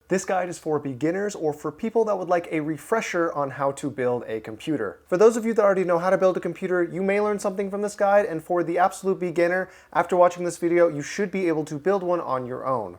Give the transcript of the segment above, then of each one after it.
This guide is for beginners or for people that would like a refresher on how to build a computer. For those of you that already know how to build a computer, you may learn something from this guide, and for the absolute beginner, after watching this video, you should be able to build one on your own.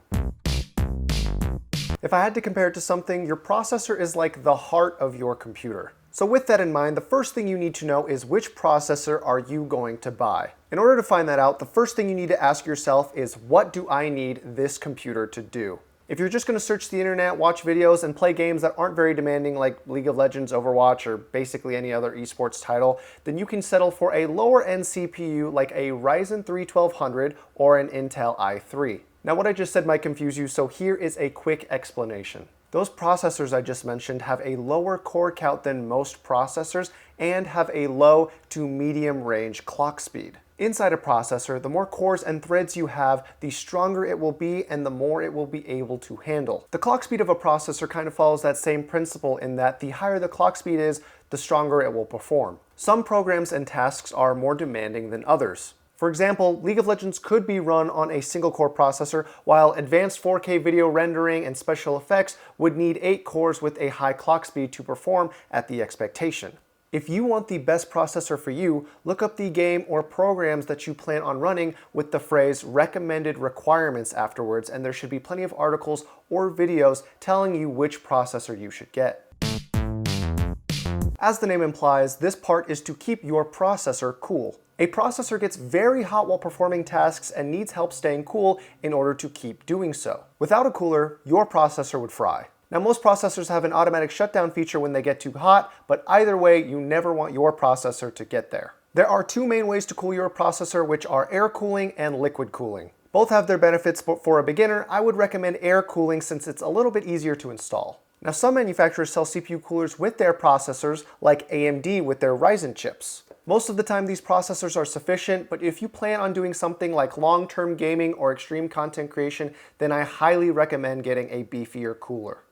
If I had to compare it to something, your processor is like the heart of your computer. So with that in mind, the first thing you need to know is which processor are you going to buy? In order to find that out, the first thing you need to ask yourself is, what do I need this computer to do? If you're just going to search the internet, watch videos, and play games that aren't very demanding like League of Legends, Overwatch, or basically any other esports title, then you can settle for a lower end CPU like a Ryzen 3 1200 or an Intel i3. Now what I just said might confuse you, so here is a quick explanation. Those processors I just mentioned have a lower core count than most processors and have a low to medium range clock speed. Inside a processor, the more cores and threads you have, the stronger it will be and the more it will be able to handle. The clock speed of a processor kind of follows that same principle in that the higher the clock speed is, the stronger it will perform. Some programs and tasks are more demanding than others. For example, League of Legends could be run on a single core processor, while advanced 4K video rendering and special effects would need 8 cores with a high clock speed to perform at the expectation. If you want the best processor for you, look up the game or programs that you plan on running with the phrase recommended requirements afterwards, and there should be plenty of articles or videos telling you which processor you should get. As the name implies, this part is to keep your processor cool. A processor gets very hot while performing tasks and needs help staying cool in order to keep doing so. Without a cooler, your processor would fry. Now, most processors have an automatic shutdown feature when they get too hot, but either way, you never want your processor to get there. There are two main ways to cool your processor, which are air cooling and liquid cooling. Both have their benefits, but for a beginner, I would recommend air cooling since it's a little bit easier to install. Now, some manufacturers sell CPU coolers with their processors, like AMD with their Ryzen chips. Most of the time, these processors are sufficient, but if you plan on doing something like long-term gaming or extreme content creation, then I highly recommend getting a beefier cooler.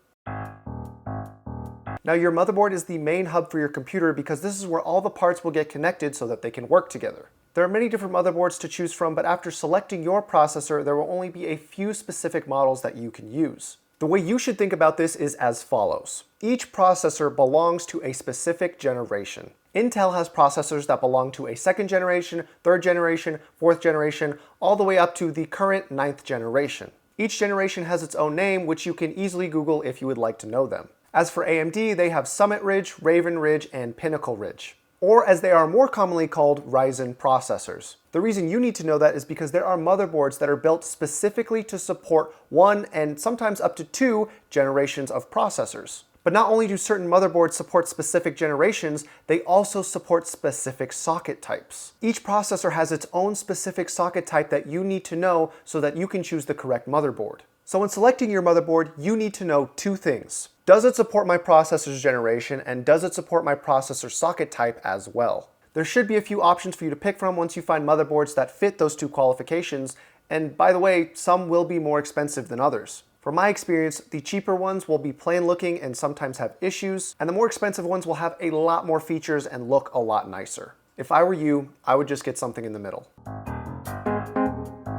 Now, your motherboard is the main hub for your computer because this is where all the parts will get connected so that they can work together. There are many different motherboards to choose from, but after selecting your processor, there will only be a few specific models that you can use. The way you should think about this is as follows. Each processor belongs to a specific generation. Intel has processors that belong to a 2nd generation, 3rd generation, 4th generation, all the way up to the current 9th generation. Each generation has its own name, which you can easily Google if you would like to know them. As for AMD, they have Summit Ridge, Raven Ridge, and Pinnacle Ridge, or as they are more commonly called, Ryzen processors. The reason you need to know that is because there are motherboards that are built specifically to support 1 and sometimes up to 2 generations of processors. But not only do certain motherboards support specific generations, they also support specific socket types. Each processor has its own specific socket type that you need to know so that you can choose the correct motherboard. So when selecting your motherboard, you need to know 2 things. Does it support my processor's generation, and does it support my processor socket type as well? There should be a few options for you to pick from once you find motherboards that fit those 2 qualifications, and by the way, some will be more expensive than others. From my experience, the cheaper ones will be plain looking and sometimes have issues, and the more expensive ones will have a lot more features and look a lot nicer. If I were you, I would just get something in the middle.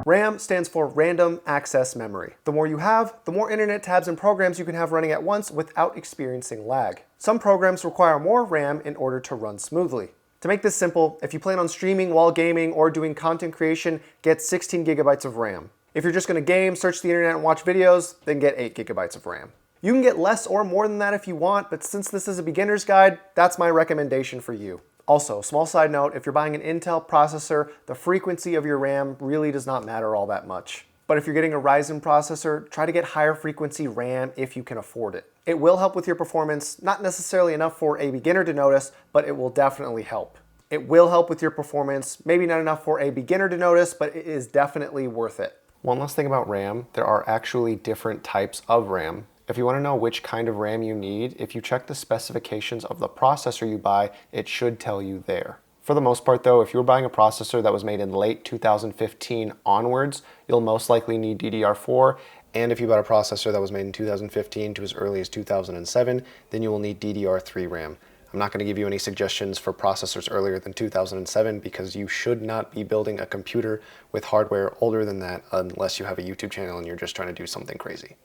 RAM stands for Random Access Memory. The more you have, the more internet tabs and programs you can have running at once without experiencing lag. Some programs require more RAM in order to run smoothly. To make this simple, if you plan on streaming while gaming or doing content creation, get 16 gigabytes of RAM. If you're just going to game, search the internet, and watch videos, then get 8 gigabytes of RAM. You can get less or more than that if you want, but since this is a beginner's guide, that's my recommendation for you. Also, small side note, if you're buying an Intel processor, the frequency of your RAM really does not matter all that much. But if you're getting a Ryzen processor, try to get higher frequency RAM if you can afford it. It will help with your performance, not necessarily enough for a beginner to notice, but it will definitely help. It will help with your performance, maybe not enough for a beginner to notice, but it is definitely worth it. One last thing about RAM, there are actually different types of RAM. If you want to know which kind of RAM you need, if you check the specifications of the processor you buy, it should tell you there. For the most part though, if you're buying a processor that was made in late 2015 onwards, you'll most likely need DDR4, and if you bought a processor that was made in 2015 to as early as 2007, then you will need DDR3 RAM. I'm not going to give you any suggestions for processors earlier than 2007 because you should not be building a computer with hardware older than that unless you have a YouTube channel and you're just trying to do something crazy.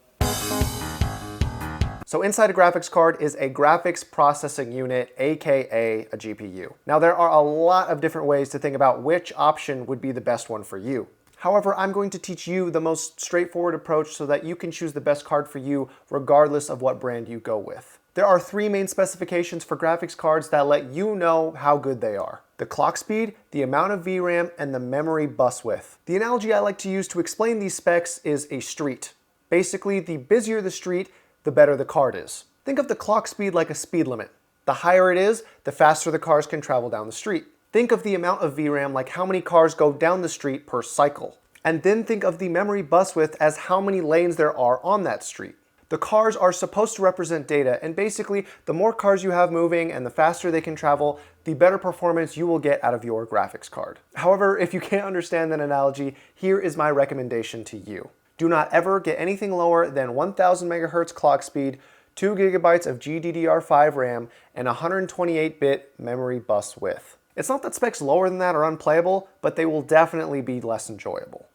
So inside a graphics card is a graphics processing unit, aka a GPU. Now there are a lot of different ways to think about which option would be the best one for you. However, I'm going to teach you the most straightforward approach so that you can choose the best card for you regardless of what brand you go with. There are three main specifications for graphics cards that let you know how good they are: the clock speed, the amount of VRAM, and the memory bus width. The analogy I like to use to explain these specs is a street. Basically, the busier the street, the better the card is. Think of the clock speed like a speed limit. The higher it is, the faster the cars can travel down the street. Think of the amount of VRAM like how many cars go down the street per cycle. And then think of the memory bus width as how many lanes there are on that street. The cars are supposed to represent data, and basically, the more cars you have moving and the faster they can travel, the better performance you will get out of your graphics card. However, if you can't understand that analogy, here is my recommendation to you. Do not ever get anything lower than 1000 megahertz clock speed, 2 gigabytes of GDDR5 RAM, and 128-bit memory bus width. It's not that specs lower than that are unplayable, but they will definitely be less enjoyable.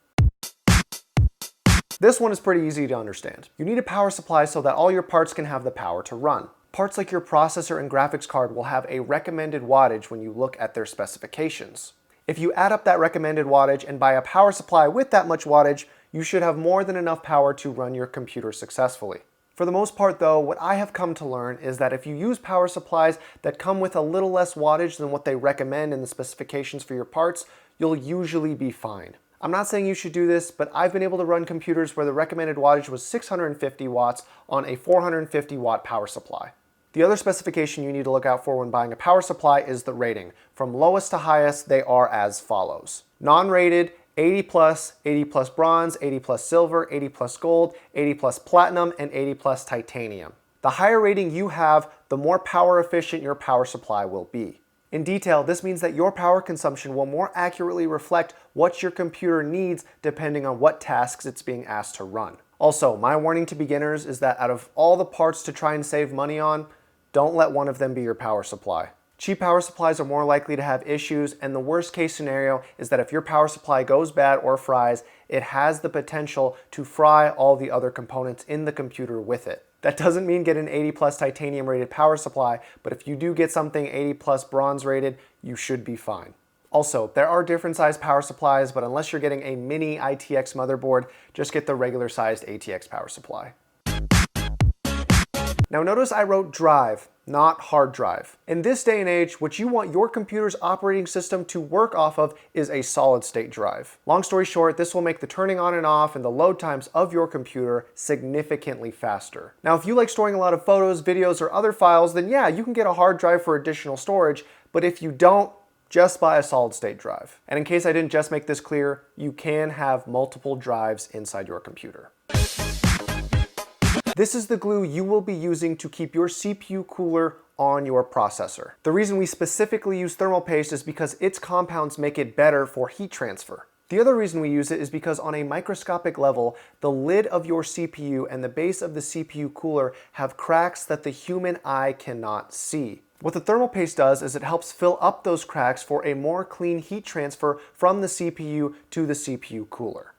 This one is pretty easy to understand. You need a power supply so that all your parts can have the power to run. Parts like your processor and graphics card will have a recommended wattage when you look at their specifications. If you add up that recommended wattage and buy a power supply with that much wattage, you should have more than enough power to run your computer successfully. For the most part though, what I have come to learn is that if you use power supplies that come with a little less wattage than what they recommend in the specifications for your parts, you'll usually be fine. I'm not saying you should do this, but I've been able to run computers where the recommended wattage was 650 watts on a 450 watt power supply. The other specification you need to look out for when buying a power supply is the rating. From lowest to highest, they are as follows. Non-rated, 80 plus, 80 plus bronze, 80 plus silver, 80 plus gold, 80 plus platinum, and 80 plus titanium. The higher rating you have, the more power efficient your power supply will be. In detail, this means that your power consumption will more accurately reflect what your computer needs depending on what tasks it's being asked to run. Also, my warning to beginners is that out of all the parts to try and save money on, don't let one of them be your power supply. Cheap power supplies are more likely to have issues, and the worst case scenario is that if your power supply goes bad or fries, it has the potential to fry all the other components in the computer with it. That doesn't mean get an 80 plus titanium rated power supply, but if you do get something 80 plus bronze rated, you should be fine. Also, there are different sized power supplies, but unless you're getting a mini ITX motherboard, just get the regular sized ATX power supply. Now notice I wrote drive, not hard drive. In this day and age, what you want your computer's operating system to work off of is a solid state drive. Long story short, this will make the turning on and off and the load times of your computer significantly faster. Now, if you like storing a lot of photos, videos, or other files, then yeah, you can get a hard drive for additional storage, but if you don't, just buy a solid state drive. And in case I didn't just make this clear, you can have multiple drives inside your computer. This is the glue you will be using to keep your CPU cooler on your processor. The reason we specifically use thermal paste is because its compounds make it better for heat transfer. The other reason we use it is because on a microscopic level, the lid of your CPU and the base of the CPU cooler have cracks that the human eye cannot see. What the thermal paste does is it helps fill up those cracks for a more clean heat transfer from the CPU to the CPU cooler.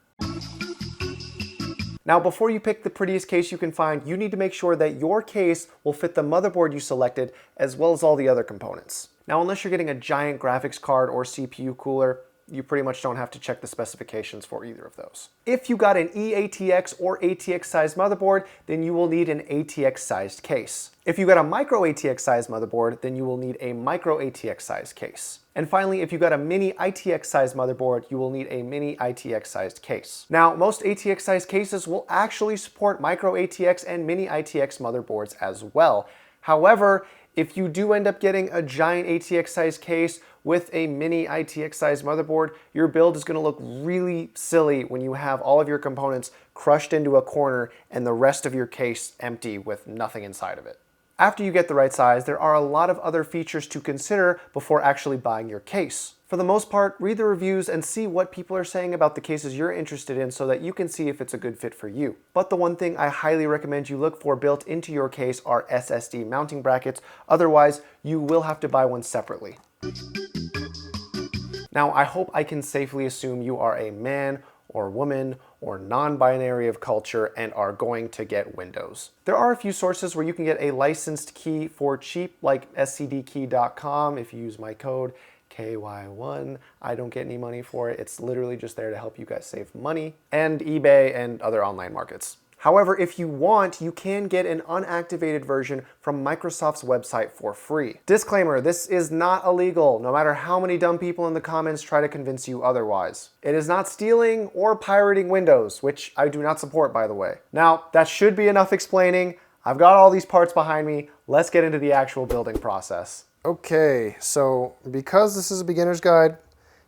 Now, before you pick the prettiest case you can find, you need to make sure that your case will fit the motherboard you selected, as well as all the other components. Now, unless you're getting a giant graphics card or CPU cooler, you pretty much don't have to check the specifications for either of those. If you got an eATX or ATX sized motherboard, then you will need an ATX sized case. If you got a micro ATX sized motherboard, then you will need a micro ATX sized case. And finally, if you got a mini ITX sized motherboard, you will need a mini ITX sized case. Now, most ATX sized cases will actually support micro ATX and mini ITX motherboards as well. However, if you do end up getting a giant ATX sized case with a mini ITX sized motherboard, your build is going to look really silly when you have all of your components crushed into a corner and the rest of your case empty with nothing inside of it. After you get the right size, there are a lot of other features to consider before actually buying your case. For the most part, read the reviews and see what people are saying about the cases you're interested in so that you can see if it's a good fit for you. But the one thing I highly recommend you look for built into your case are SSD mounting brackets. Otherwise, you will have to buy one separately. Now, I hope I can safely assume you are a man or woman or non-binary of culture and are going to get Windows. There are a few sources where you can get a licensed key for cheap, like scdkey.com. If you use my code KY1, I don't get any money for it. It's literally just there to help you guys save money, and eBay and other online markets. However, if you want, you can get an unactivated version from Microsoft's website for free. Disclaimer, this is not illegal, no matter how many dumb people in the comments try to convince you otherwise. It is not stealing or pirating Windows, which I do not support, by the way. Now, that should be enough explaining. I've got all these parts behind me. Let's get into the actual building process. Okay, so because this is a beginner's guide,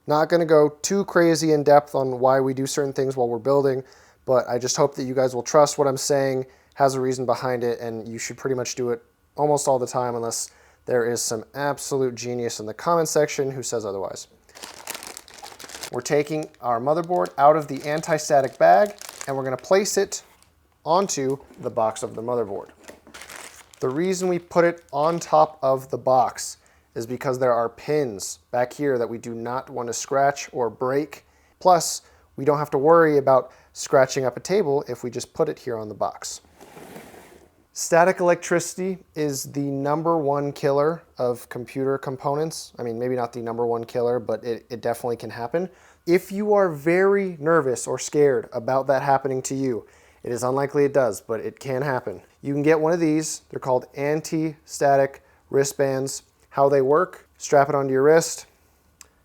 not gonna go too crazy in depth on why we do certain things while we're building, but I just hope that you guys will trust what I'm saying has a reason behind it, and you should pretty much do it almost all the time unless there is some absolute genius in the comment section who says otherwise. We're taking our motherboard out of the anti-static bag and we're gonna place it onto the box of the motherboard. The reason we put it on top of the box is because there are pins back here that we do not want to scratch or break. Plus, we don't have to worry about scratching up a table if we just put it here on the box. Static electricity is the #1 killer of computer components. I mean, maybe not the #1 killer, but it definitely can happen. If you are very nervous or scared about that happening to you, it is unlikely it does, but it can happen. You can get one of these. They're called anti-static wristbands. How they work: strap it onto your wrist,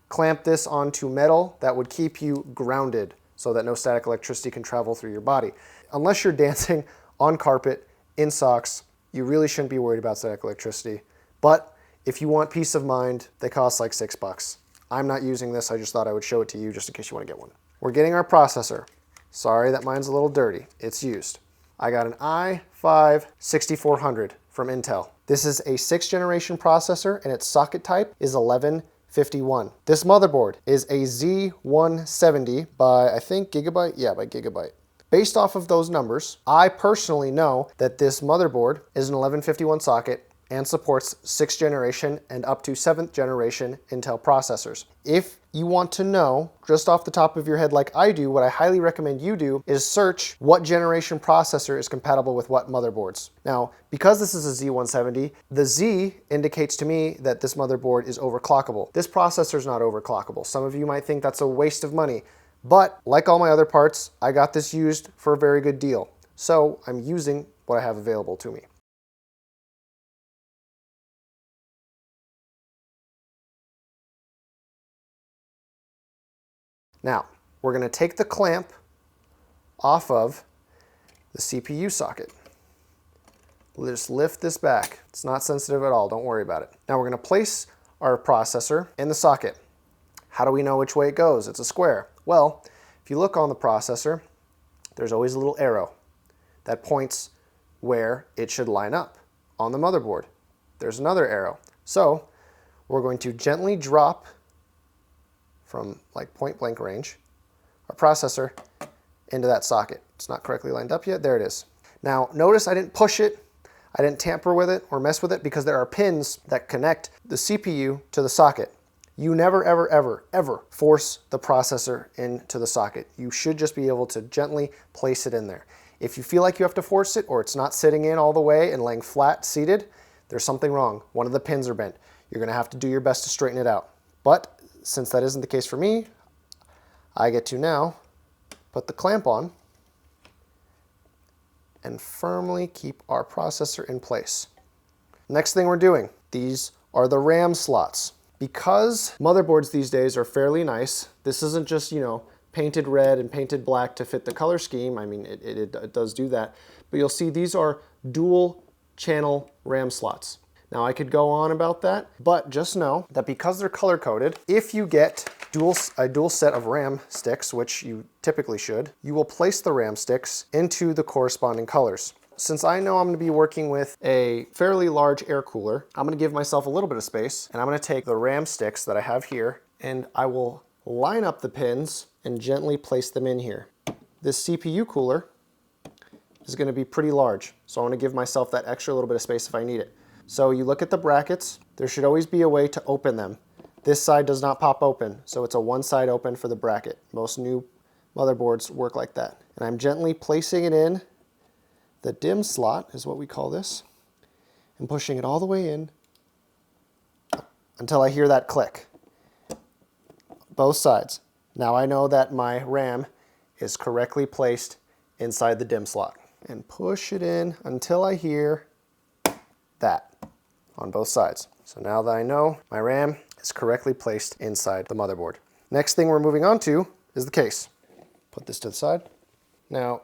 clamp this onto metal that would keep you grounded so that no static electricity can travel through your body. Unless you're dancing on carpet, in socks, you really shouldn't be worried about static electricity. But if you want peace of mind, they cost like $6. I'm not using this, I just thought I would show it to you just in case you want to get one. We're getting our processor. Sorry that mine's a little dirty, it's used. I got an i5-6400 from Intel. This is a 6th generation processor and its socket type is 1151. This motherboard is a Z170 by, I think, Gigabyte? Yeah, by Gigabyte. Based off of those numbers, I personally know that this motherboard is an 1151 socket and supports 6th generation and up to 7th generation Intel processors. If you want to know just off the top of your head like I do, what I highly recommend you do is search what generation processor is compatible with what motherboards. Now, because this is a Z170, the Z indicates to me that this motherboard is overclockable. This processor is not overclockable. Some of you might think that's a waste of money, but like all my other parts, I got this used for a very good deal. So I'm using what I have available to me. Now, we're going to take the clamp off of the CPU socket. We'll just lift this back. It's not sensitive at all, don't worry about it. Now we're going to place our processor in the socket. How do we know which way it goes? It's a square. Well, if you look on the processor, there's always a little arrow that points where it should line up. On the motherboard, there's another arrow. So we're going to gently drop from like point blank range our processor into that socket. It's not correctly lined up yet. There it is. Now notice I didn't push it, I didn't tamper with it or mess with it because there are pins that connect the CPU to the socket. You never, ever, ever, ever force the processor into the socket. You should just be able to gently place it in there. If you feel like you have to force it or it's not sitting in all the way and laying flat seated, there's something wrong. One of the pins are bent. You're gonna have to do your best to straighten it out. But since that isn't the case for me, I get to now put the clamp on and firmly keep our processor in place. Next thing we're doing, these are the RAM slots. Because motherboards these days are fairly nice, this isn't just, painted red and painted black to fit the color scheme. I mean, it does do that. But you'll see these are dual channel RAM slots. Now I could go on about that, but just know that because they're color coded, if you get a dual set of RAM sticks, which you typically should, you will place the RAM sticks into the corresponding colors. Since I know I'm going to be working with a fairly large air cooler, I'm going to give myself a little bit of space, and I'm going to take the RAM sticks that I have here, and I will line up the pins and gently place them in here. This CPU cooler is going to be pretty large, so I want to give myself that extra little bit of space if I need it. So you look at the brackets, there should always be a way to open them. This side does not pop open, so it's a one side open for the bracket. Most new motherboards work like that. And I'm gently placing it in the DIMM slot, is what we call this, and pushing it all the way in until I hear that click. Both sides. Now I know that my RAM is correctly placed inside the DIMM slot. And push it in until I hear that on both sides. So now that I know my RAM is correctly placed inside the motherboard. Next thing we're moving on to is the case. Put this to the side. Now,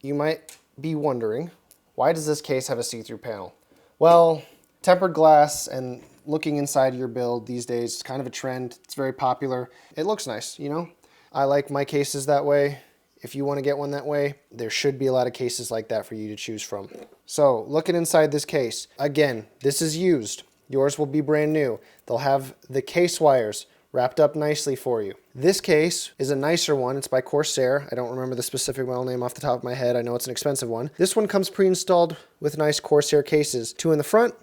you might be wondering, why does this case have a see-through panel? Well, tempered glass and looking inside your build these days is kind of a trend. It's very popular. It looks nice, you know? I like my cases that way. If you want to get one that way, there should be a lot of cases like that for you to choose from. So, looking inside this case, again, this is used. Yours will be brand new. They'll have the case wires wrapped up nicely for you. This case is a nicer one. It's by Corsair. I don't remember the specific model name off the top of my head. I know it's an expensive one. This one comes pre-installed with nice Corsair cases. 2 in the front,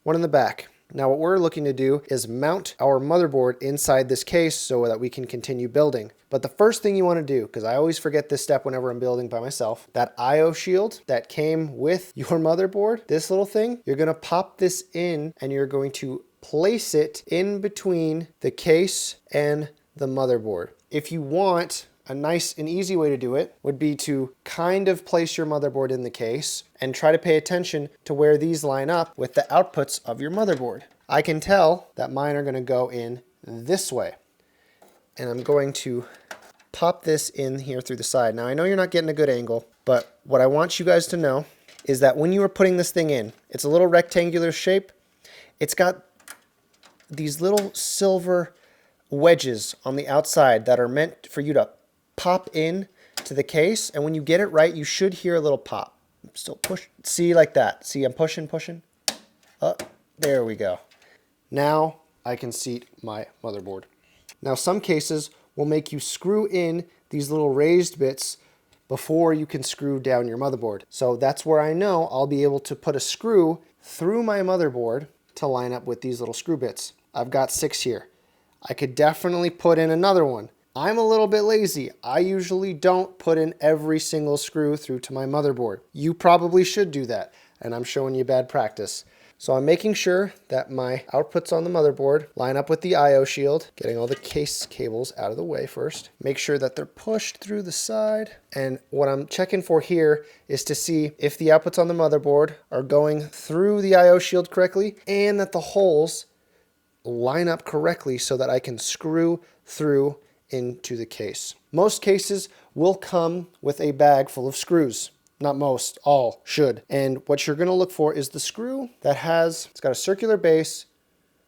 1 in the back. Now what we're looking to do is mount our motherboard inside this case so that we can continue building. But the first thing you want to do, because I always forget this step whenever I'm building by myself, that IO shield that came with your motherboard, this little thing, you're going to pop this in and you're going to place it in between the case and the motherboard. If you want, a nice and easy way to do it would be to kind of place your motherboard in the case and try to pay attention to where these line up with the outputs of your motherboard. I can tell that mine are going to go in this way. And I'm going to pop this in here through the side. Now I know you're not getting a good angle, but what I want you guys to know is that when you are putting this thing in, it's a little rectangular shape. It's got these little silver wedges on the outside that are meant for you to pop in to the case, and when you get it right, you should hear a little pop. Still push, see, like that. See, I'm pushing. Oh, there we go. Now I can seat my motherboard. Now some cases will make you screw in these little raised bits before you can screw down your motherboard. So that's where I know I'll be able to put a screw through my motherboard to line up with these little screw bits. I've got 6 here. I could definitely put in another one. I'm a little bit lazy. I usually don't put in every single screw through to my motherboard. You probably should do that, and I'm showing you bad practice. So I'm making sure that my outputs on the motherboard line up with the IO shield, getting all the case cables out of the way first. Make sure that they're pushed through the side. And what I'm checking for here is to see if the outputs on the motherboard are going through the IO shield correctly and that the holes line up correctly so that I can screw through into the case. Most cases will come with a bag full of screws. Not most, all should. And what you're gonna look for is the screw that it's got a circular base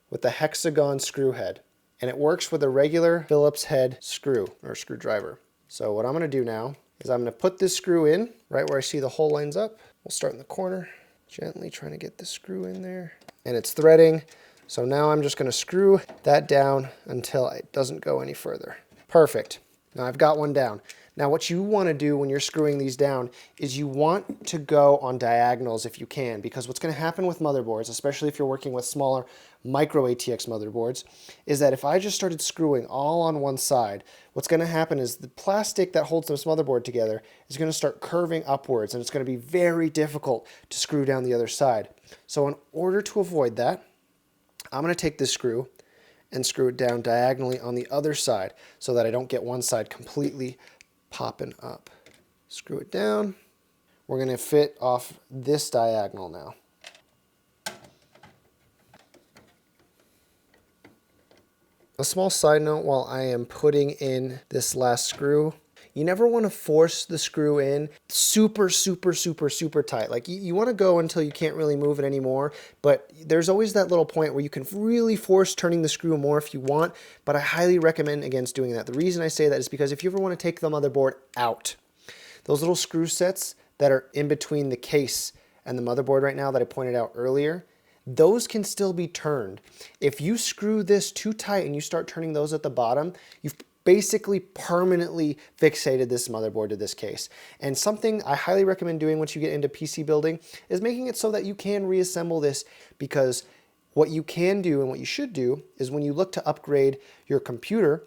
with a hexagon screw head. And it works with a regular Phillips head screw or screwdriver. So what I'm gonna do now is I'm gonna put this screw in right where I see the hole lines up. We'll start in the corner, gently trying to get the screw in there. And it's threading. So now I'm just gonna screw that down until it doesn't go any further. Perfect. Now I've got one down. Now what you want to do when you're screwing these down is you want to go on diagonals if you can, because what's going to happen with motherboards, especially if you're working with smaller micro ATX motherboards, is that if I just started screwing all on one side, what's going to happen is the plastic that holds this motherboard together is going to start curving upwards, and it's going to be very difficult to screw down the other side. So in order to avoid that, I'm going to take this screw and screw it down diagonally on the other side so that I don't get one side completely popping up. Screw it down. We're going to fit off this diagonal now. A small side note while I am putting in this last screw, you never want to force the screw in super tight. Like you want to go until you can't really move it anymore, but there's always that little point where you can really force turning the screw more if you want, but I highly recommend against doing that. The reason I say that is because if you ever want to take the motherboard out, those little screw sets that are in between the case and the motherboard right now that I pointed out earlier, those can still be turned. If you screw this too tight and you start turning those at the bottom, you've basically permanently fixated this motherboard to this case. And something I highly recommend doing once you get into PC building is making it so that you can reassemble this, because what you can do and what you should do is when you look to upgrade your computer,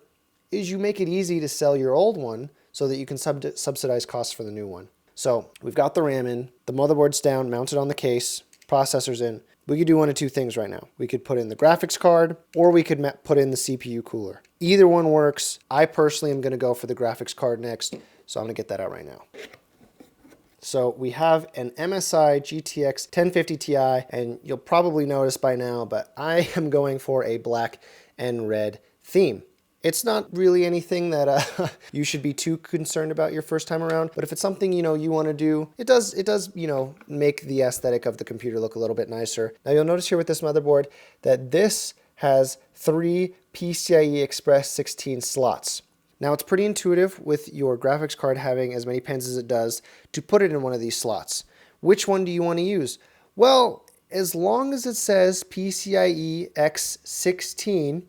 is you make it easy to sell your old one so that you can subsidize costs for the new one. So we've got the RAM in, the motherboard's down, mounted on the case, processor's in. We could do one of two things right now. We could put in the graphics card, or we could put in the CPU cooler. Either one works. I personally am going to go for the graphics card next, so I'm going to get that out right now. So we have an MSI GTX 1050 Ti, and you'll probably notice by now, but I am going for a black and red theme. It's not really anything that you should be too concerned about your first time around, but if it's something you want to do, it does make the aesthetic of the computer look a little bit nicer. Now you'll notice here with this motherboard that this has 3 PCIe Express 16 slots. Now it's pretty intuitive with your graphics card having as many pins as it does to put it in one of these slots. Which one do you want to use? Well, as long as it says PCIe X16,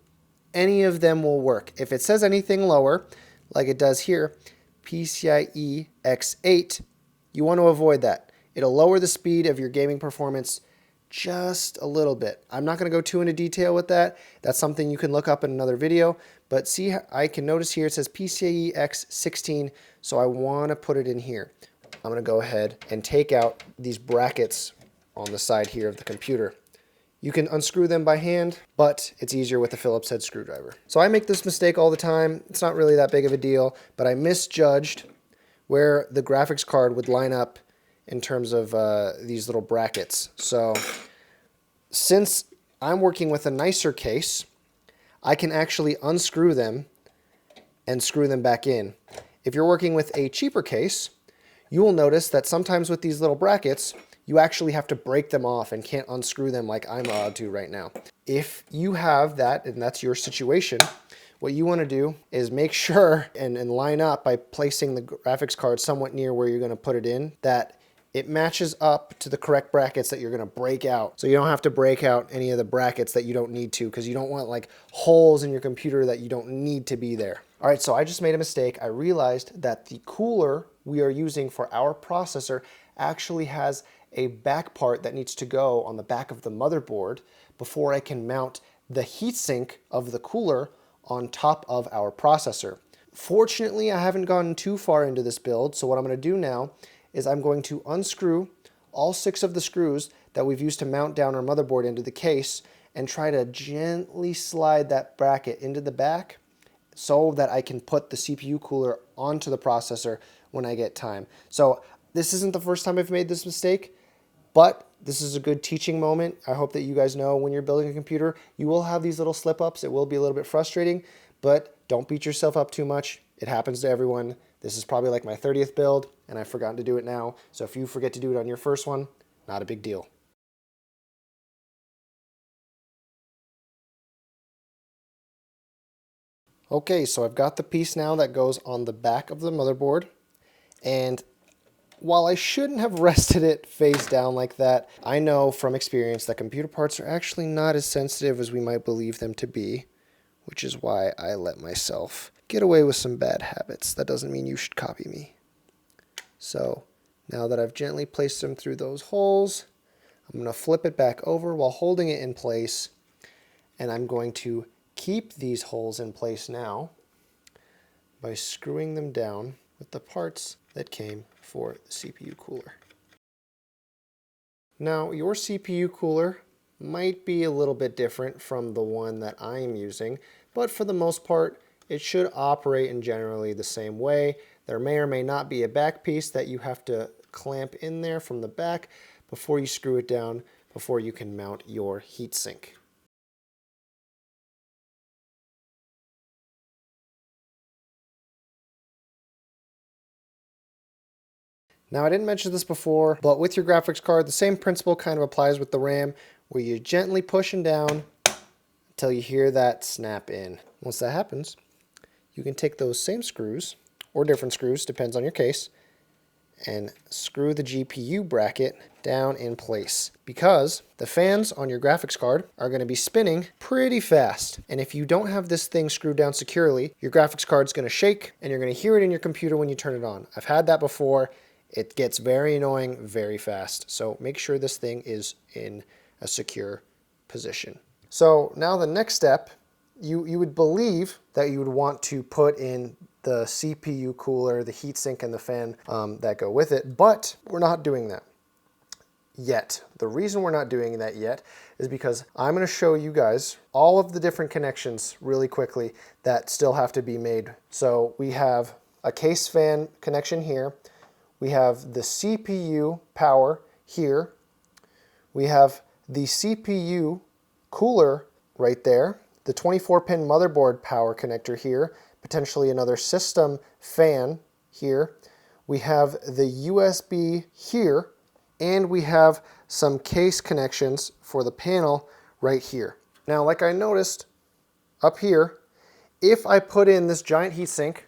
any of them will work. If it says anything lower, like it does here, PCIe X8, you want to avoid that. It'll lower the speed of your gaming performance just a little bit. I'm not going to go too into detail with that. That's something you can look up in another video. But see, I can notice here it says PCIe X16, so I want to put it in here. I'm going to go ahead and take out these brackets on the side here of the computer. You can unscrew them by hand, but it's easier with a Phillips head screwdriver. So I make this mistake all the time. It's not really that big of a deal, but I misjudged where the graphics card would line up in terms of these little brackets. So since I'm working with a nicer case, I can actually unscrew them and screw them back in. If you're working with a cheaper case, you will notice that sometimes with these little brackets, you actually have to break them off and can't unscrew them like I'm allowed to right now. If you have that, and that's your situation, what you want to do is make sure and line up by placing the graphics card somewhat near where you're going to put it in, that it matches up to the correct brackets that you're going to break out. So you don't have to break out any of the brackets that you don't need to, because you don't want like holes in your computer that you don't need to be there. All right, so I just made a mistake. I realized that the cooler we are using for our processor actually has a back part that needs to go on the back of the motherboard before I can mount the heatsink of the cooler on top of our processor. Fortunately, I haven't gone too far into this build, so what I'm going to do now is I'm going to unscrew all 6 of the screws that we've used to mount down our motherboard into the case and try to gently slide that bracket into the back so that I can put the CPU cooler onto the processor when I get time. So this isn't the first time I've made this mistake, but this is a good teaching moment. I hope that you guys know when you're building a computer, you will have these little slip-ups. It will be a little bit frustrating, but don't beat yourself up too much. It happens to everyone. This is probably like my 30th build, and I've forgotten to do it now. So if you forget to do it on your first one, not a big deal. Okay, so I've got the piece now that goes on the back of the motherboard, and while I shouldn't have rested it face down like that, I know from experience that computer parts are actually not as sensitive as we might believe them to be, which is why I let myself get away with some bad habits. That doesn't mean you should copy me. So now that I've gently placed them through those holes, I'm going to flip it back over while holding it in place, and I'm going to keep these holes in place now by screwing them down with the parts that came for the CPU cooler. Now, your CPU cooler might be a little bit different from the one that I'm using, but for the most part, it should operate in generally the same way. There may or may not be a back piece that you have to clamp in there from the back before you screw it down, before you can mount your heatsink. Now, I didn't mention this before, but with your graphics card, the same principle kind of applies with the RAM, where you're gently pushing down until you hear that snap in. Once that happens, you can take those same screws, or different screws, depends on your case, and screw the GPU bracket down in place, because the fans on your graphics card are going to be spinning pretty fast. And if you don't have this thing screwed down securely, your graphics card's going to shake and you're going to hear it in your computer when you turn it on. I've had that before. It gets very annoying very fast. So make sure this thing is in a secure position. So now the next step you would believe that you would want to put in the CPU cooler, the heatsink, and the fan that go with it, but we're not doing that yet. The reason we're not doing that yet is because I'm going to show you guys all of the different connections really quickly that still have to be made. So we have a case fan connection here. We have the CPU power here. We have the CPU cooler right there, the 24-pin motherboard power connector here, potentially another system fan here. We have the USB here, and we have some case connections for the panel right here. Now, like I noticed up here, if I put in this giant heatsink,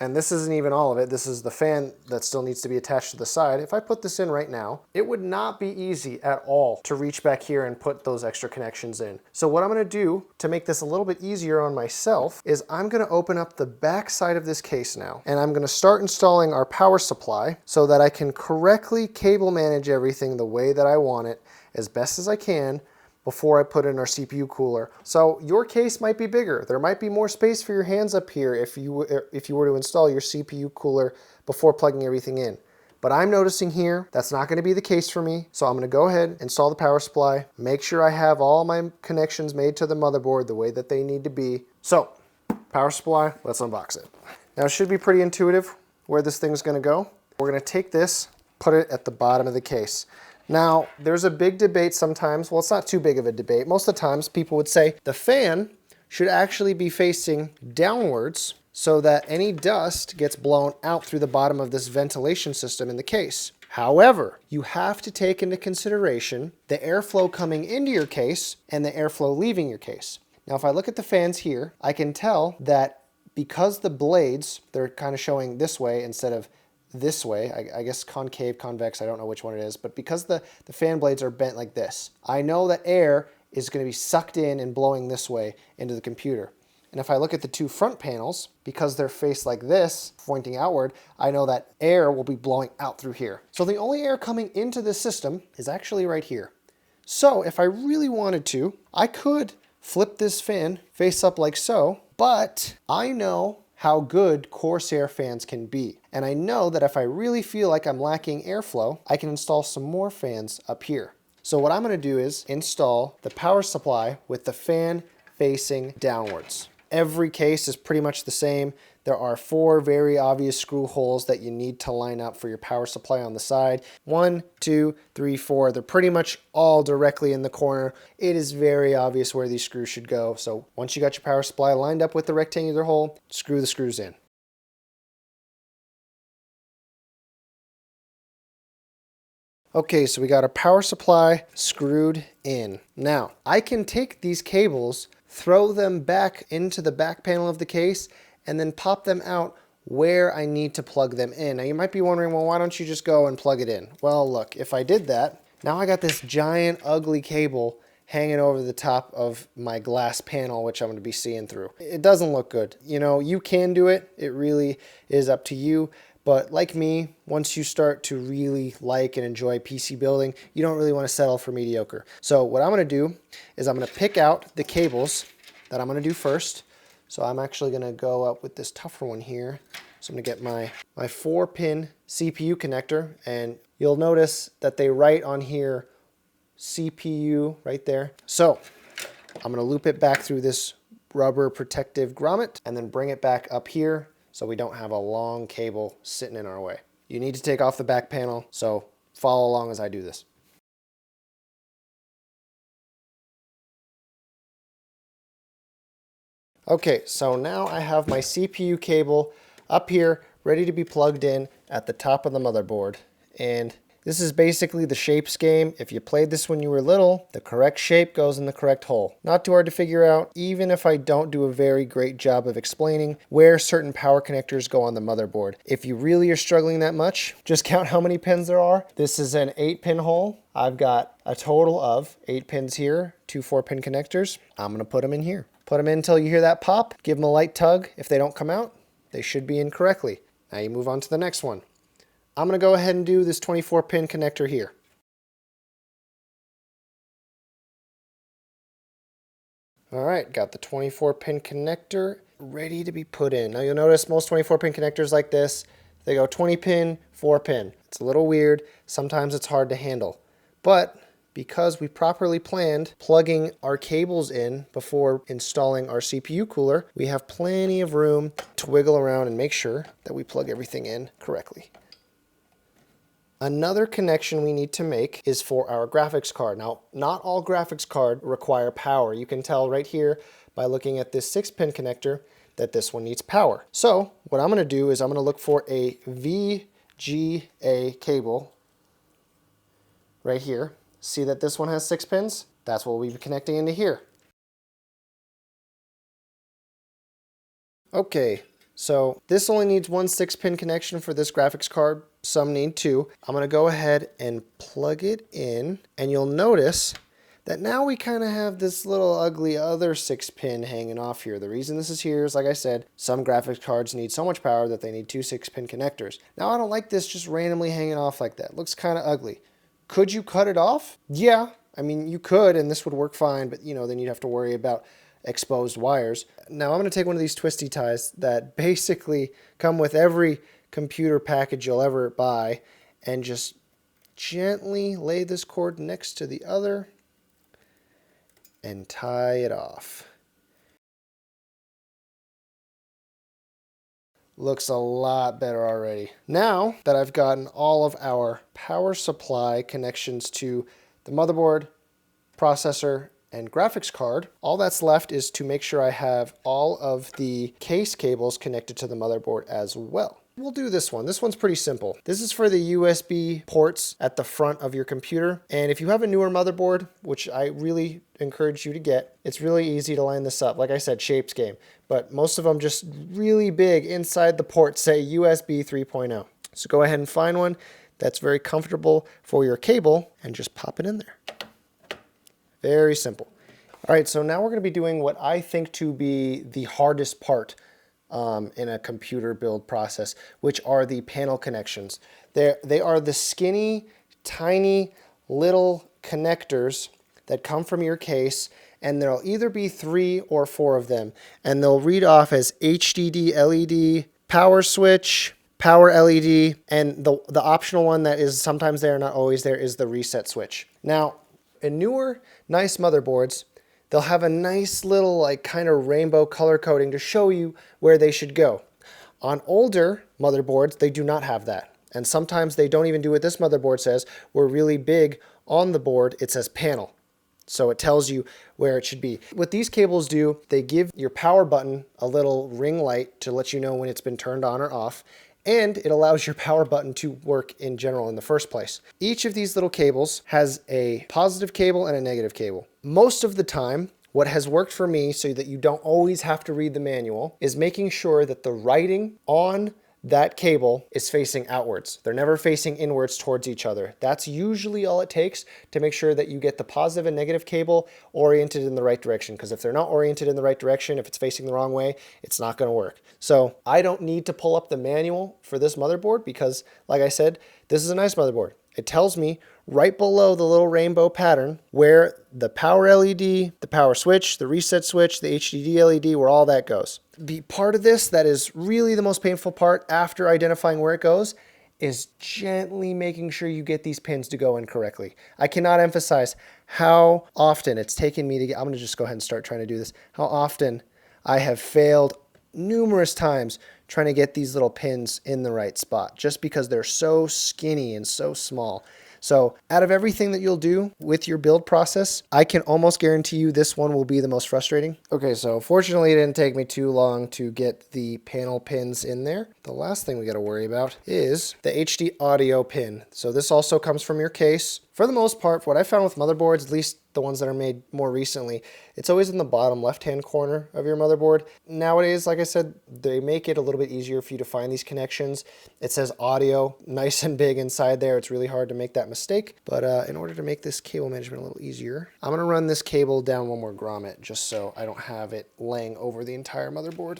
and this isn't even all of it, this is the fan that still needs to be attached to the side. If I put this in right now, it would not be easy at all to reach back here and put those extra connections in. So what I'm gonna do to make this a little bit easier on myself is I'm gonna open up the back side of this case now, and I'm gonna start installing our power supply so that I can correctly cable manage everything the way that I want it as best as I can before I put in our CPU cooler. So your case might be bigger. There might be more space for your hands up here if you were to install your CPU cooler before plugging everything in. But I'm noticing here that's not going to be the case for me. So I'm going to go ahead, install the power supply, make sure I have all my connections made to the motherboard the way that they need to be. So power supply, let's unbox it. Now it should be pretty intuitive where this thing's going to go. We're going to take this, put it at the bottom of the case. Now, there's a big debate sometimes, well, it's not too big of a debate. Most of the times people would say the fan should actually be facing downwards so that any dust gets blown out through the bottom of this ventilation system in the case. However, you have to take into consideration the airflow coming into your case and the airflow leaving your case. Now, if I look at the fans here, I can tell that because the blades, they're kind of showing this way instead of this way, I guess concave, convex, I don't know which one it is, but because the fan blades are bent like this, I know that air is going to be sucked in and blowing this way into the computer. And if I look at the two front panels, because they're faced like this, pointing outward, I know that air will be blowing out through here. So the only air coming into this system is actually right here. So if I really wanted to, I could flip this fan face up like so, but I know how good Corsair fans can be. And I know that if I really feel like I'm lacking airflow, I can install some more fans up here. So what I'm going to do is install the power supply with the fan facing downwards. Every case is pretty much the same. There are 4 very obvious screw holes that you need to line up for your power supply on the side. 1, 2, 3, 4. They're pretty much all directly in the corner. It is very obvious where these screws should go. So once you got your power supply lined up with the rectangular hole, screw the screws in. Okay, so we got our power supply screwed in. Now, I can take these cables, throw them back into the back panel of the case, and then pop them out where I need to plug them in. Now, you might be wondering, well, why don't you just go and plug it in? Well, look, if I did that, now I got this giant, ugly cable hanging over the top of my glass panel, which I'm going to be seeing through. It doesn't look good. You know, you can do it. It really is up to you. But like me, once you start to really like and enjoy PC building, you don't really want to settle for mediocre. So what I'm going to do is I'm going to pick out the cables that I'm going to do first. So I'm actually going to go up with this tougher one here. So I'm going to get my 4-pin CPU connector, and you'll notice that they write on here CPU right there. So I'm going to loop it back through this rubber protective grommet and then bring it back up here, so we don't have a long cable sitting in our way. You need to take off the back panel, so follow along as I do this. Okay, so now I have my CPU cable up here ready to be plugged in at the top of the motherboard. And this is basically the shapes game. If you played this when you were little, the correct shape goes in the correct hole. Not too hard to figure out, even if I don't do a very great job of explaining where certain power connectors go on the motherboard. If you really are struggling that much, just count how many pins there are. This is an 8-pin hole. I've got a total of 8 pins here, 2 4-pin connectors. I'm gonna put them in here. Put them in until you hear that pop. Give them a light tug. If they don't come out, they should be in correctly. Now you move on to the next one. I'm going to go ahead and do this 24-pin connector here. All right, got the 24-pin connector ready to be put in. Now you'll notice most 24-pin connectors like this, they go 20-pin, 4-pin. It's a little weird. Sometimes it's hard to handle. But because we properly planned plugging our cables in before installing our CPU cooler, we have plenty of room to wiggle around and make sure that we plug everything in correctly. Another connection we need to make is for our graphics card. Now, not all graphics cards require power. You can tell right here by looking at this 6-pin connector that this one needs power. So what I'm going to do is I'm going to look for a VGA cable right here. See that this one has 6 pins? That's what we'll be connecting into here. Okay, so this only needs one 6-pin connection for this graphics card. Some need 2. I'm going to go ahead and plug it in, and you'll notice that now we kind of have this little ugly other 6-pin hanging off here. The reason this is here is, like I said, some graphics cards need so much power that they need 2 6-pin connectors. Now I don't like this just randomly hanging off like that. It looks kind of ugly. Could you cut it off? Yeah, I mean you could, and this would work fine, but then you'd have to worry about exposed wires. Now I'm going to take one of these twisty ties that basically come with every computer package you'll ever buy and just gently lay this cord next to the other and tie it off. Looks a lot better already. Now that I've gotten all of our power supply connections to the motherboard, processor, and graphics card, all that's left is to make sure I have all of the case cables connected to the motherboard as well. We'll do this one. This one's pretty simple. This is for the USB ports at the front of your computer. And if you have a newer motherboard, which I really encourage you to get, it's really easy to line this up. Like I said, shapes game. But most of them just really big inside the port say USB 3.0. So go ahead and find one that's very comfortable for your cable and just pop it in there. Very simple. All right, so now we're going to be doing what I think to be the hardest part in a computer build process, which are the panel connections. They are the skinny, tiny little connectors that come from your case, and there'll either be 3 or 4 of them, and they'll read off as HDD LED, power switch, power LED, and the optional one that is sometimes there, not always there, is the reset switch. Now, in newer, nice motherboards, they'll have a nice little kind of rainbow color coding to show you where they should go. On older motherboards, they do not have that. And sometimes they don't even do what this motherboard says, where really big on the board, it says panel. So it tells you where it should be. What these cables do, they give your power button a little ring light to let you know when it's been turned on or off. And it allows your power button to work in general in the first place. Each of these little cables has a positive cable and a negative cable. Most of the time, what has worked for me so that you don't always have to read the manual is making sure that the writing on that cable is facing outwards. They're never facing inwards towards each other. That's usually all it takes to make sure that you get the positive and negative cable oriented in the right direction. Because if they're not oriented in the right direction, if it's facing the wrong way, it's not going to work. So I don't need to pull up the manual for this motherboard because, like I said, this is a nice motherboard. It tells me right below the little rainbow pattern where the power LED, the power switch, the reset switch, the HDD LED, where all that goes. The part of this that is really the most painful part after identifying where it goes is gently making sure you get these pins to go in correctly. I cannot emphasize how often it's taken me to get, I'm going to just go ahead and start trying to do this, how often I have failed numerous times trying to get these little pins in the right spot just because they're so skinny and so small. So out of everything that you'll do with your build process, I can almost guarantee you this one will be the most frustrating. Okay, so fortunately it didn't take me too long to get the panel pins in there. The last thing we got to worry about is the HD audio pin. So this also comes from your case. For the most part, what I found with motherboards, at least the ones that are made more recently, it's always in the bottom left-hand corner of your motherboard. Nowadays, like I said, they make it a little bit easier for you to find these connections. It says audio nice and big inside there. It's really hard to make that mistake. But in order to make this cable management a little easier, I'm going to run this cable down one more grommet just so I don't have it laying over the entire motherboard.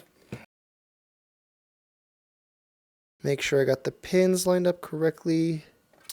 Make sure I got the pins lined up correctly.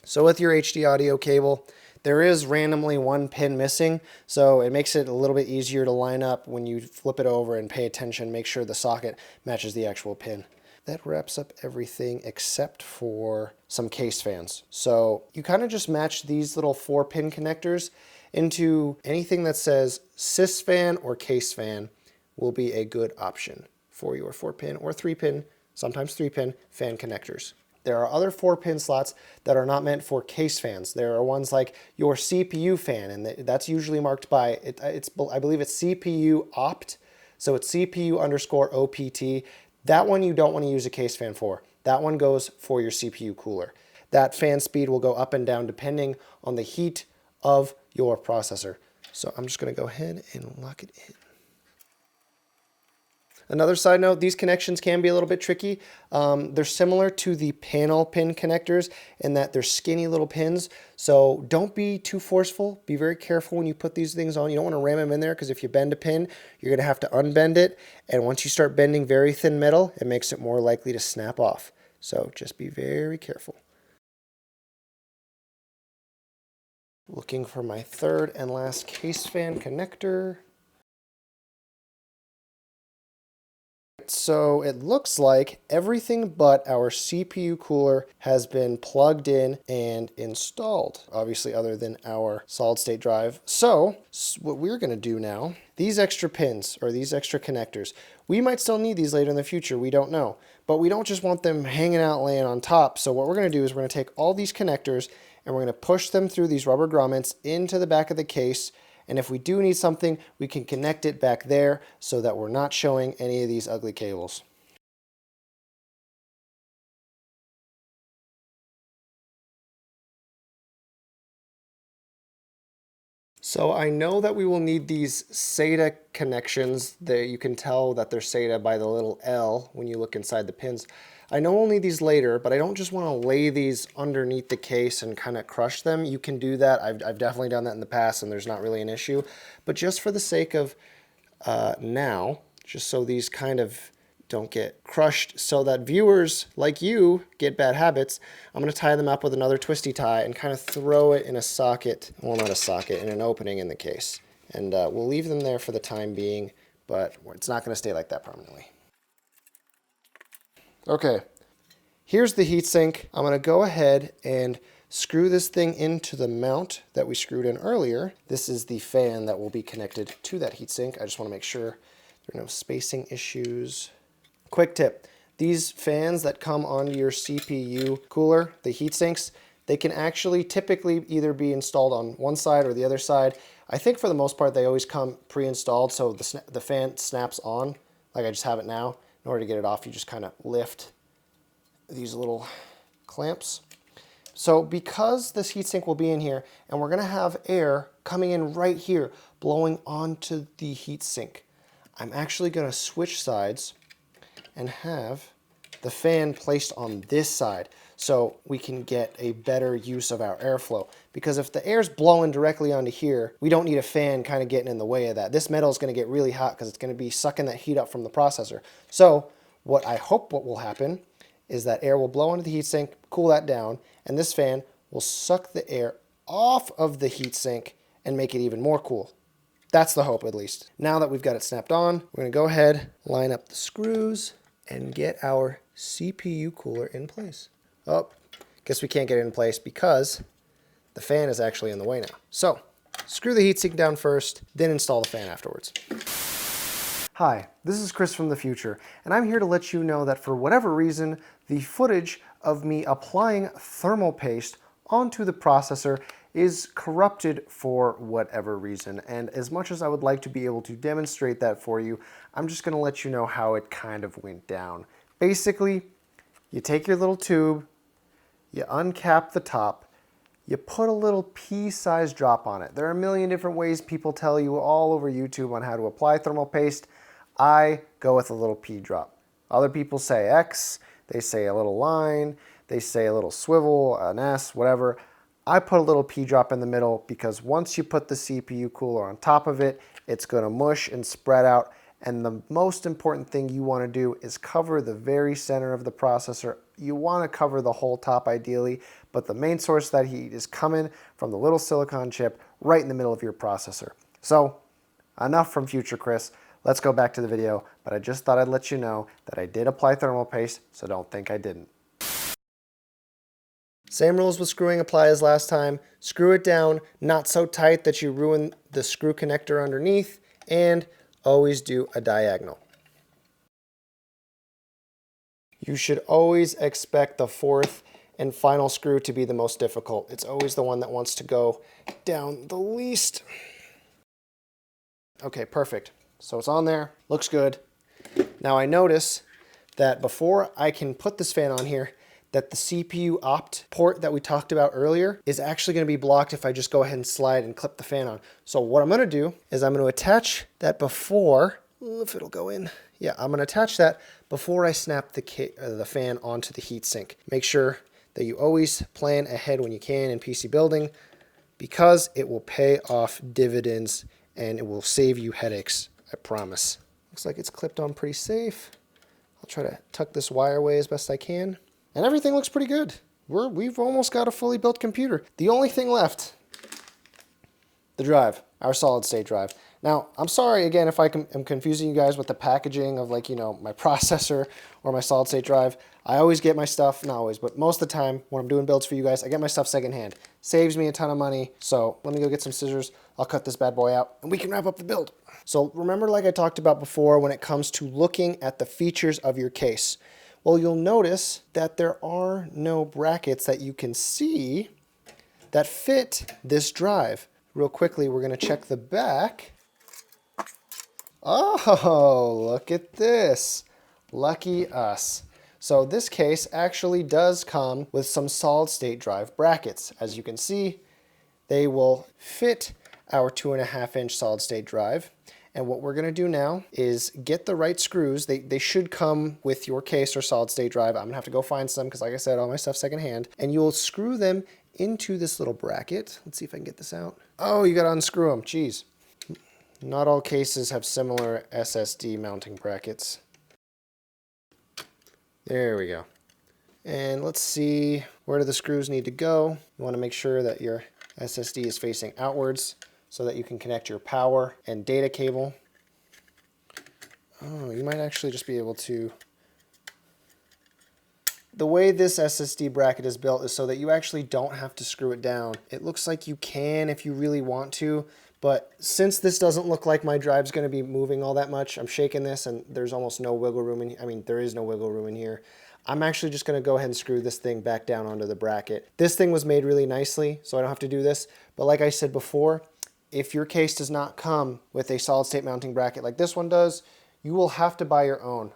So with your HD audio cable, There is randomly one pin missing, so it makes it a little bit easier to line up when you flip it over and pay attention, make sure the socket matches the actual pin. That wraps up everything except for some case fans. So you kind of just match these little 4-pin connectors into anything that says sys fan or case fan will be a good option for your 4-pin or 3-pin, sometimes 3-pin fan connectors. There are other 4-pin slots that are not meant for case fans. There are ones like your CPU fan, and that's usually marked by, I believe it's CPU opt, so it's CPU underscore OPT. That one you don't want to use a case fan for. That one goes for your CPU cooler. That fan speed will go up and down depending on the heat of your processor. So I'm just going to go ahead and lock it in. Another side note, these connections can be a little bit tricky. They're similar to the panel pin connectors in that they're skinny little pins. So don't be too forceful. Be very careful when you put these things on. You don't want to ram them in there because if you bend a pin, you're going to have to unbend it. And once you start bending very thin metal, it makes it more likely to snap off. So just be very careful. Looking for my third and last case fan connector. So it looks like everything but our CPU cooler has been plugged in and installed, obviously other than our solid state drive. So what we're going to do now, these extra pins or these extra connectors, we might still need these later in the future, we don't know. But we don't just want them hanging out laying on top. So what we're going to do is we're going to take all these connectors and we're going to push them through these rubber grommets into the back of the case. And if we do need something, we can connect it back there so that we're not showing any of these ugly cables. So I know that we will need these SATA connections. You can tell that they're SATA by the little L when you look inside the pins. I know we'll need these later, but I don't just want to lay these underneath the case and kind of crush them. You can do that. I've definitely done that in the past, and there's not really an issue. But just for the sake of now, just so these kind of don't get crushed so that viewers like you get bad habits, I'm going to tie them up with another twisty tie and kind of throw it in a socket, well, not a socket, in an opening in the case. And we'll leave them there for the time being, but it's not going to stay like that permanently. Okay, here's the heatsink. I'm going to go ahead and screw this thing into the mount that we screwed in earlier. This is the fan that will be connected to that heatsink. I just want to make sure there are no spacing issues. Quick tip, these fans that come onto your CPU cooler, the heat sinks, they can actually typically either be installed on one side or the other side. I think for the most part they always come pre-installed, so the fan snaps on, like I just have it now. In order to get it off, you just kind of lift these little clamps. So because this heatsink will be in here, and we're gonna have air coming in right here, blowing onto the heatsink, I'm actually gonna switch sides and have the fan placed on this side so we can get a better use of our airflow. Because if the air's blowing directly onto here, we don't need a fan kind of getting in the way of that. This metal is going to get really hot because it's going to be sucking that heat up from the processor. So what I hope what will happen is that air will blow into the heatsink, cool that down, and this fan will suck the air off of the heatsink and make it even more cool. That's the hope, at least. Now that we've got it snapped on, we're going to go ahead, line up the screws, and get our CPU cooler in place. Oh, guess we can't get it in place because the fan is actually in the way now. So, screw the heatsink down first, then install the fan afterwards. Hi, this is Chris from the future, and I'm here to let you know that for whatever reason, the footage of me applying thermal paste onto the processor is corrupted for whatever reason. And as much as I would like to be able to demonstrate that for you, I'm just going to let you know how it kind of went down. Basically, you take your little tube, you uncap the top, you put a little pea-sized drop on it. There are a million different ways people tell you all over YouTube on how to apply thermal paste. I go with a little pea drop. Other people say X, they say a little line, they say a little swivel, an S, whatever. I put a little pea drop in the middle because once you put the CPU cooler on top of it, it's going to mush and spread out. And the most important thing you want to do is cover the very center of the processor you want to cover the whole top ideally, but the main source of that heat is coming from the little silicon chip right in the middle of your processor. So enough from Future Chris. Let's go back to the video, but I just thought I'd let you know that I did apply thermal paste, so don't think I didn't. Same rules with screwing apply as last time. Screw it down, not so tight that you ruin the screw connector underneath, and always do a diagonal. You should always expect the fourth and final screw to be the most difficult. It's always the one that wants to go down the least. Okay, perfect. So it's on there, looks good. Now I notice that before I can put this fan on here, that the CPU opt port that we talked about earlier is actually going to be blocked if I just go ahead and slide and clip the fan on. So what I'm going to do is I'm going to attach that before, if it'll go in. Yeah, I'm going to attach that before I snap the fan onto the heatsink. Make sure that you always plan ahead when you can in PC building, because it will pay off dividends and it will save you headaches, I promise. Looks like it's clipped on pretty safe. I'll try to tuck this wire away as best I can. And everything looks pretty good. We've almost got a fully built computer. The only thing left, the drive, our solid state drive. Now, I'm sorry again if I'm confusing you guys with the packaging of, like, you know, my processor or my solid state drive. I always get my stuff, not always, but most of the time when I'm doing builds for you guys, I get my stuff secondhand. Saves me a ton of money. So let me go get some scissors. I'll cut this bad boy out and we can wrap up the build. So remember, like I talked about before, when it comes to looking at the features of your case, well, you'll notice that there are no brackets that you can see that fit this drive. Real quickly, we're going to check the back. Oh, look at this. Lucky us. So this case actually does come with some solid state drive brackets. As you can see, they will fit our 2.5-inch solid state drive. And what we're going to do now is get the right screws. They should come with your case or solid state drive. I'm going to have to go find some because, like I said, all my stuff's secondhand. And you'll screw them into this little bracket. Let's see if I can get this out. Oh, you got to unscrew them. Jeez. Not all cases have similar SSD mounting brackets. There we go. And let's see, where do the screws need to go? You want to make sure that your SSD is facing outwards so that you can connect your power and data cable. Oh, you might actually just be able to... The way this SSD bracket is built is so that you actually don't have to screw it down. It looks like you can if you really want to, but since this doesn't look like my drive's going to be moving all that much, I'm shaking this and there's almost no wiggle room in here. I mean, there is no wiggle room in here. I'm actually just going to go ahead and screw this thing back down onto the bracket. This thing was made really nicely, so I don't have to do this. But like I said before, if your case does not come with a solid state mounting bracket like this one does, you will have to buy your own.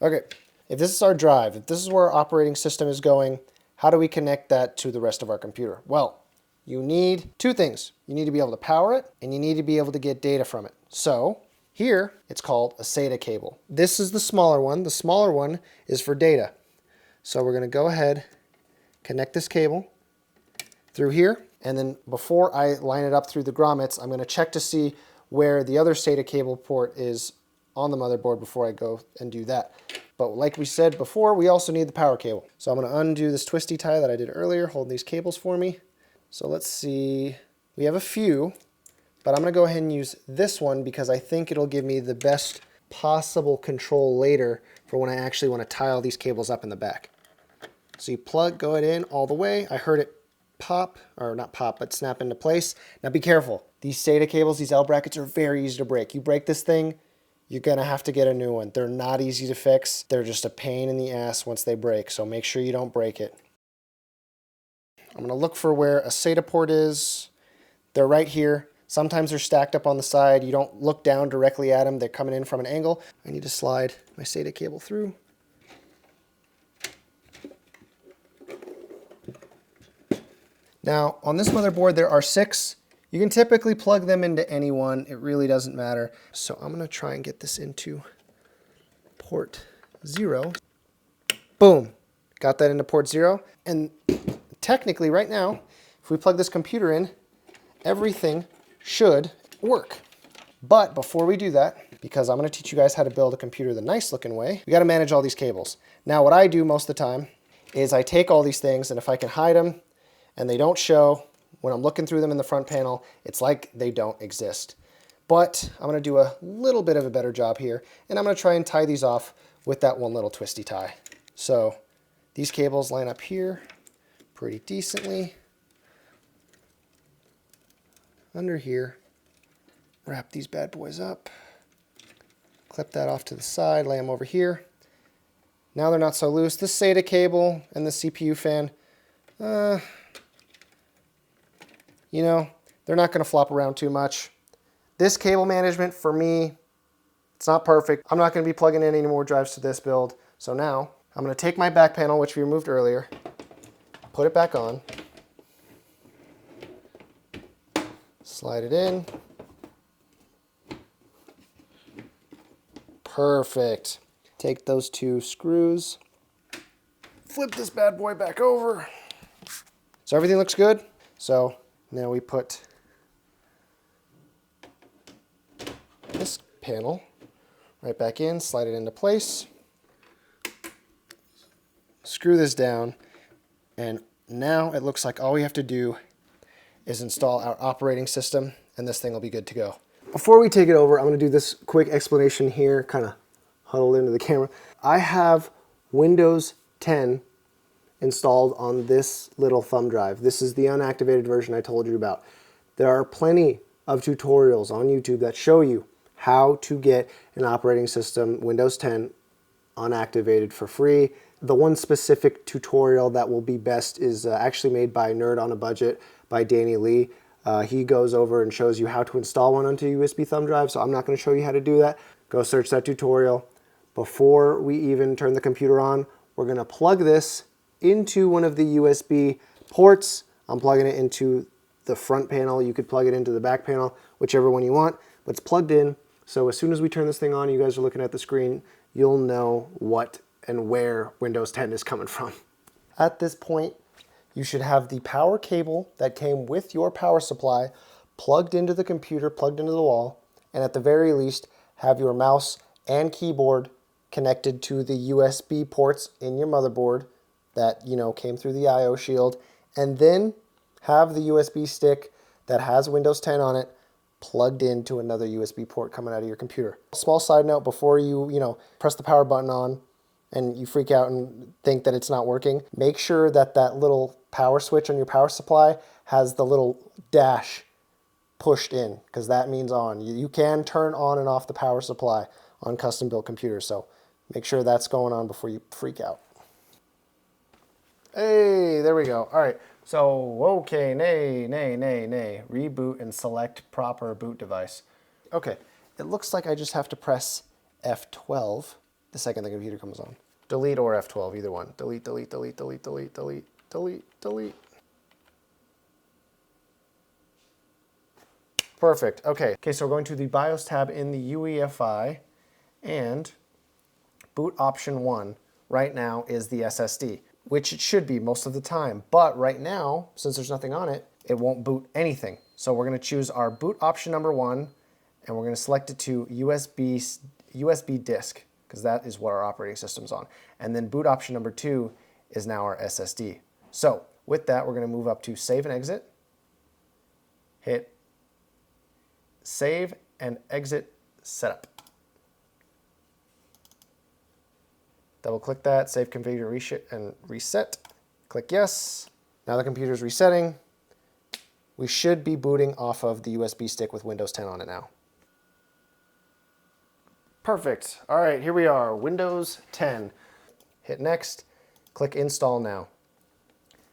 Okay, if this is our drive, if this is where our operating system is going, how do we connect that to the rest of our computer? Well, you need two things. You need to be able to power it, and you need to be able to get data from it. So here, it's called a SATA cable. This is the smaller one. The smaller one is for data. So we're going to go ahead, connect this cable through here, and then before I line it up through the grommets, I'm going to check to see where the other SATA cable port is on the motherboard before I go and do that. But like we said before, we also need the power cable. So I'm going to undo this twisty tie that I did earlier, hold these cables for me. So let's see, we have a few, but I'm going to go ahead and use this one because I think it'll give me the best possible control later for when I actually want to tie all these cables up in the back. So you go it in all the way. I heard it pop, or not pop, but snap into place. Now be careful. These SATA cables, these L brackets are very easy to break. You break this thing, you're going to have to get a new one. They're not easy to fix. They're just a pain in the ass once they break, so make sure you don't break it. I'm going to look for where a SATA port is. They're right here. Sometimes they're stacked up on the side. You don't look down directly at them. They're coming in from an angle. I need to slide my SATA cable through. Now, on this motherboard, there are 6. You can typically plug them into any one. It really doesn't matter. So I'm going to try and get this into port 0. Boom. Got that into port 0. And technically right now, if we plug this computer in, everything should work. But before we do that, because I'm going to teach you guys how to build a computer the nice looking way. We got to manage all these cables. Now what I do most of the time is I take all these things, and if I can hide them and they don't show when I'm looking through them in the front panel, it's like they don't exist. But I'm going to do a little bit of a better job here, and I'm going to try and tie these off with that one little twisty tie. So these cables line up here pretty decently. Under here, wrap these bad boys up, clip that off to the side, lay them over here. Now they're not so loose. This SATA cable and the CPU fan, you know, they're not going to flop around too much. This cable management, for me, it's not perfect. I'm not going to be plugging in any more drives to this build. So now I'm going to take my back panel, which we removed earlier, put it back on, slide it in. Perfect. Take those two screws, flip this bad boy back over. So everything looks good. So now we put this panel right back in, slide it into place, screw this down, and now it looks like all we have to do is install our operating system, and this thing will be good to go. Before we take it over, I'm going to do this quick explanation here, kind of huddled into the camera. I have Windows 10 installed on this little thumb drive. This is the unactivated version I told you about. There are plenty of tutorials on YouTube that show you how to get an operating system, Windows 10, unactivated for free. The one specific tutorial that will be best is actually made by Nerd on a Budget by Danny Lee. He goes over and shows you how to install one onto a USB thumb drive, so I'm not going to show you how to do that. Go search that tutorial. Before we even turn the computer on, we're going to plug this into one of the USB ports. I'm plugging it into the front panel. You could plug it into the back panel, whichever one you want, but it's plugged in. So as soon as we turn this thing on, you guys are looking at the screen, you'll know what and where Windows 10 is coming from. At this point, you should have the power cable that came with your power supply plugged into the computer, plugged into the wall, and at the very least, have your mouse and keyboard connected to the USB ports in your motherboard that, you know, came through the I/O shield, and then have the USB stick that has Windows 10 on it plugged into another USB port coming out of your computer. Small side note, before you press the power button on and you freak out and think that it's not working, make sure that that little power switch on your power supply has the little dash pushed in, because that means on. You can turn on and off the power supply on custom built computers, so make sure that's going on before you freak out. Hey, there we go. All right, so okay, nay. Reboot and select proper boot device. Okay, it looks like I just have to press F12 the second the computer comes on. Delete or F12, either one. Delete, delete, delete, delete, delete, delete, delete, delete. Perfect, okay. Okay, so we're going to the BIOS tab in the UEFI, and boot option 1 right now is the SSD, which it should be most of the time. But right now, since there's nothing on it, it won't boot anything. So we're gonna choose our boot option number 1, and we're gonna select it to USB disk, because that is what our operating system's on. And then boot option number 2 is now our SSD. So with that, we're gonna move up to save and exit, hit save and exit setup. Double click that, save, configure, and reset. Click yes. Now the computer's resetting. We should be booting off of the USB stick with Windows 10 on it now. Perfect. All right, here we are, Windows 10. Hit next, click install now.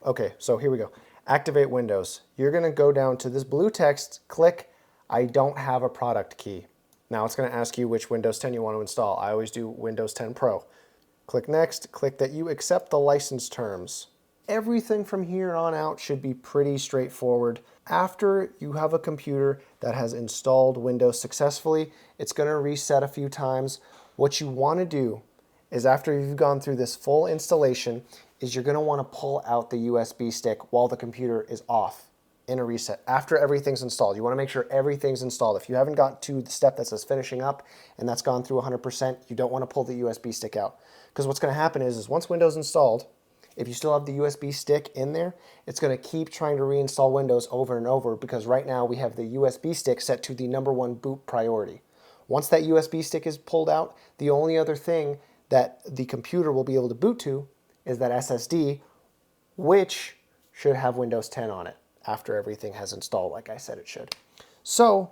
Okay, so here we go. Activate Windows. You're gonna go down to this blue text, click I don't have a product key. Now it's gonna ask you which Windows 10 you want to install. I always do Windows 10 Pro. Click next, click that you accept the license terms. Everything from here on out should be pretty straightforward. After you have a computer that has installed Windows successfully, it's gonna reset a few times. What you wanna do is, after you've gone through this full installation, is you're gonna wanna pull out the USB stick while the computer is off. in a reset after everything's installed. You want to make sure everything's installed. If you haven't got to the step that says finishing up and that's gone through 100%, you don't want to pull the USB stick out. Because what's going to happen is once Windows installed, if you still have the USB stick in there, it's going to keep trying to reinstall Windows over and over, because right now we have the USB stick set to the #1 boot priority. Once that USB stick is pulled out, the only other thing that the computer will be able to boot to is that SSD, which should have Windows 10 on it after everything has installed like I said it should. So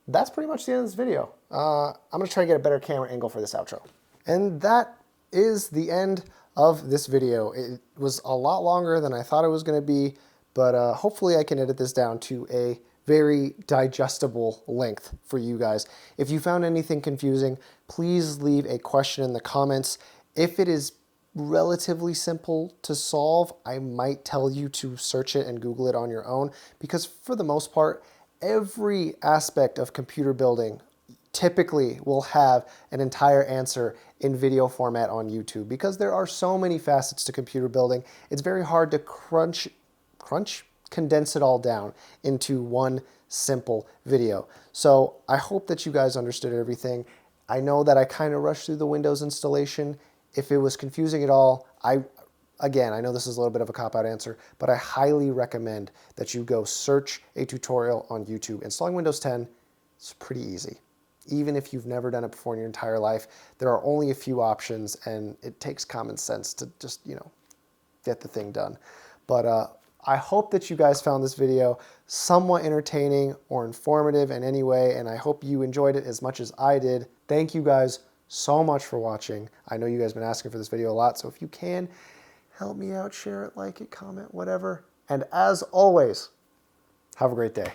that's pretty much the end of this video. I'm going to try to get a better camera angle for this outro. And that is the end of this video. It was a lot longer than I thought it was going to be, but hopefully I can edit this down to a very digestible length for you guys. If you found anything confusing, please leave a question in the comments. If it is relatively simple to solve, I might tell you to search it and Google it on your own, because for the most part, every aspect of computer building typically will have an entire answer in video format on YouTube, because there are so many facets to computer building. It's very hard to condense it all down into one simple video. So I hope that you guys understood everything. I know that I kind of rushed through the Windows installation. If it was confusing at all, again, I know this is a little bit of a cop-out answer, but I highly recommend that you go search a tutorial on YouTube. Installing Windows 10 is pretty easy. Even if you've never done it before in your entire life, there are only a few options, and it takes common sense to just, get the thing done. But I hope that you guys found this video somewhat entertaining or informative in any way, and I hope you enjoyed it as much as I did. Thank you guys so much for watching. I know you guys have been asking for this video a lot, so if you can, help me out, share it, like it, comment, whatever. And as always, have a great day.